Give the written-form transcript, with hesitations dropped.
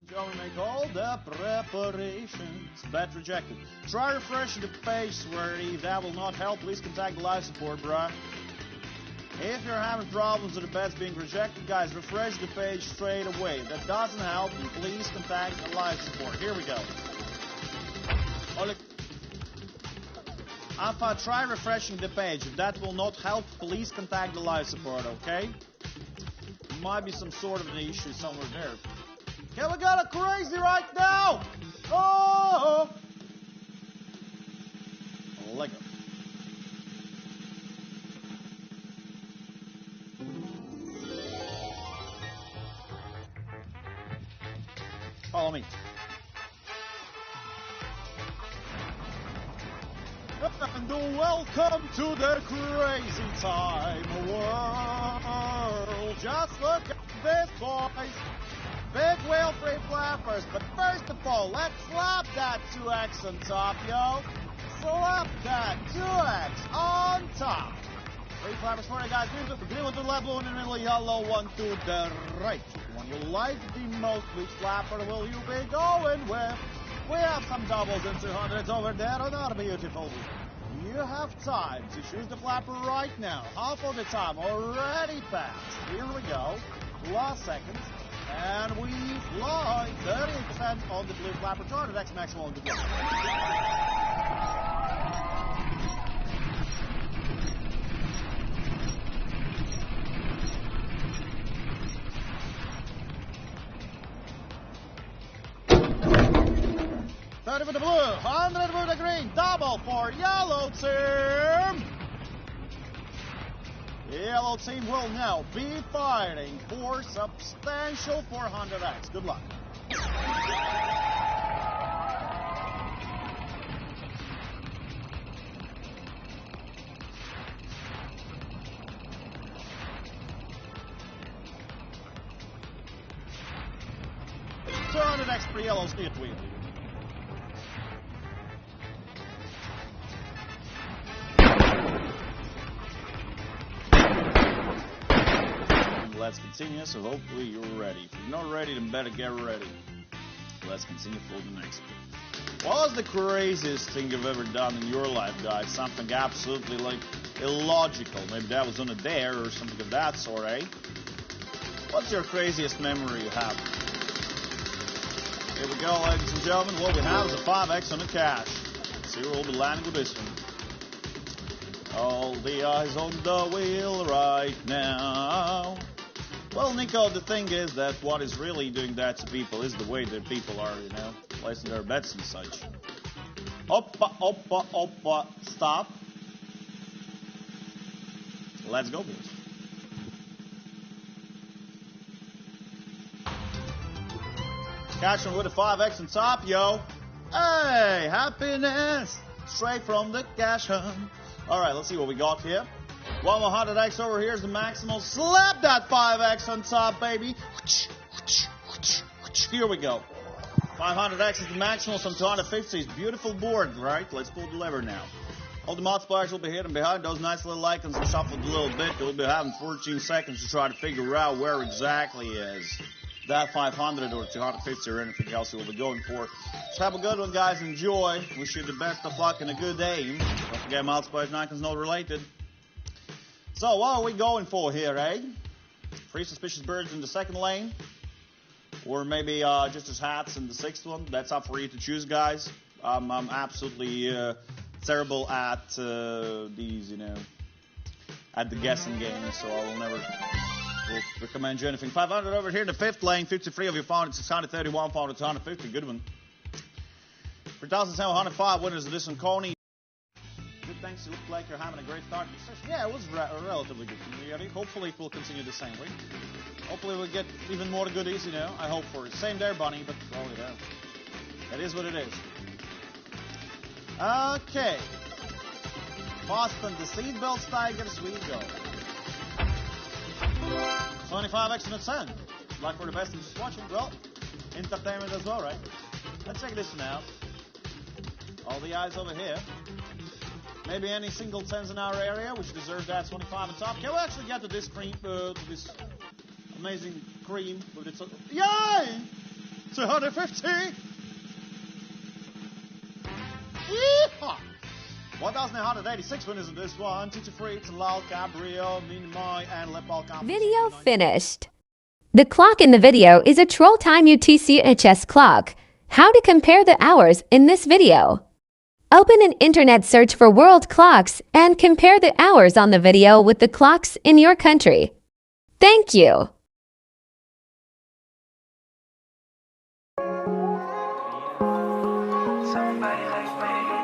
Shall we make all the preparations? Bet rejected. Try refreshing the page, sweaty. If that will not help, please contact the live support, bruh. If you're having problems with the bets being rejected, guys, refresh the page straight away. If that doesn't help, please contact the live support. Here we go. Oleg. Alpha, try refreshing the page. If that will not help, please contact the live support, okay? Might be some sort of an issue somewhere there. Okay, we got a crazy right now! Oh! Lego. Follow me. And welcome to the crazy time world. Just look at this, boys. Big whale free flappers. But first of all, let's slap that 2x on top, yo. Slap that 2x on top. Free flappers for you guys. The green one to the left, blue one in the middle, yellow one to the right. One you like the most, which flapper will you be going with? We have some doubles and 200s over there on our beautiful. You have time to choose the flapper right now. Half of the time already passed. Here we go. Last seconds. And we fly 38% on the blue flapper. Target X maximal on the blue. For the blue, 100 for the green, double for yellow team. Yellow team will now be fighting for substantial 400x. Good luck. $200x for yellow steer wheel. Let's continue, so hopefully you're ready. If you're not ready, then better get ready. Let's continue for the next one. What was the craziest thing you've ever done in your life, guys? Something absolutely, like, illogical. Maybe that was on a dare or something of that sort, eh? What's your craziest memory you have? Here we go, ladies and gentlemen. What we have is a 5x on the cash. Let's see where we'll be landing with this one. All the eyes on the wheel right now. Well, Nico, the thing is that what is really doing that to people is the way that people are, you know, placing their bets and such. Oppa, oppa, oppa, stop. Let's go, boys. Catch him with a 5x on top, yo. Hey, happiness. Straight from the cash hunt. All right, let's see what we got here. 100x over here is the maximal. Slap that 5x on top, baby. Here we go. 500x is the maximal, some 250. Beautiful board, right? Let's pull the lever now. All the multipliers will be hidden behind those nice little icons and shuffled a little bit. You'll be having 14 seconds to try to figure out where exactly is that 500 or 250 or anything else you will be going for. So have a good one, guys. Enjoy. Wish you the best of luck and a good aim. Don't forget multipliers and icons not related. So what are we going for here, eh? 3 suspicious birds in the second lane. Or maybe just as hats in the sixth one. That's up for you to choose, guys. I'm absolutely terrible at these, you know, at the guessing game. So I will never recommend you anything. 500 over here in the fifth lane. 53 of you found it. 631 found it. 250. Good one. 3,705 winners of this one. Coney. Good, thanks. You look like you're having a great start to the session. Yeah, it was relatively good for me. Hopefully it will continue the same way. Hopefully we'll get even more goodies, you know. I hope for it. Same there, Bunny, but, oh, yeah. It is what it is. Okay. Fasten the seatbelts, Tigers. We go. 25x and a 10. Luck for the best and just watching. Well, entertainment as well, right? Let's check this one out. All the eyes over here. Maybe any single 10s in our area, which deserve that 25 on top. Can we actually get to this cream, this amazing cream with its... Yay! 250. Yeehaw! 1,886 winners in this one. Teacher Fritz, Lal, Cabrio, Minimoy, and Lepal Company. Video finished. The clock in the video is a Troll Time UTCHS clock. How to compare the hours in this video. Open an internet search for world clocks and compare the hours on the video with the clocks in your country. Thank you.